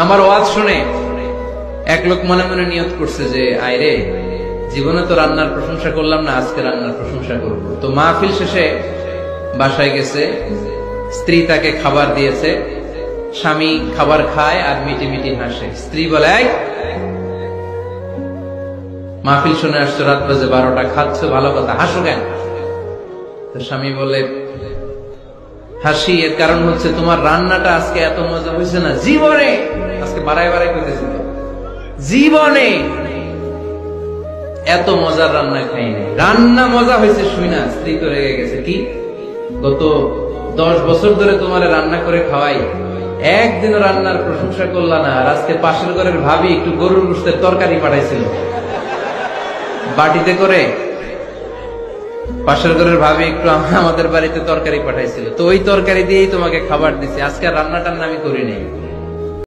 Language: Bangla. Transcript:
আমার ওয়াজ শুনে এক লোক মনে মনে নিয়ত করছে যে আইরে জীবনে তো রান্নার প্রশংসা করলাম না, আজকে রান্নার প্রশংসা করব। তো মাহফিল শেষে বাসায় গেছে, স্ত্রী তাকে খাবার দিয়েছে, স্বামী খাবার খায় আর মিটি মিটি হাসে। স্ত্রী বলে, এই মাহফিল শুনে আসছো, রাত বাজে 12টা, খাচ্ছ ভালো কথা, হাসো কেন? তো স্বামী বলে, হাসি এর কারণ হচ্ছে তোমার রান্নাটা আজকে এত মজা হয়েছে না জীবনে, আজকে বাড়াই বাড়াই করতেছি, জীবনে এত মজার রান্না খাইনি। রান্না মজা হয়েছে শুই না স্ত্রী তো রেগে গেছে, কি গত 10 বছর ধরে তোমার রান্না করে খাওয়াই, একদিনও রান্নার প্রশংসা করলা না, আর আজকে পাশের ঘরের ভাবি একটু গরুর গোশতের তরকারি পাঠাইছিল বাটিতে করে, পাশের ঘরের ভাবি একটু আমাদের বাড়িতে তরকারি পাঠাইছিল, তো ওই তরকারি দিয়েই তোমাকে খাবার দিছি, আজকে রান্নাটার আমি করি নাই।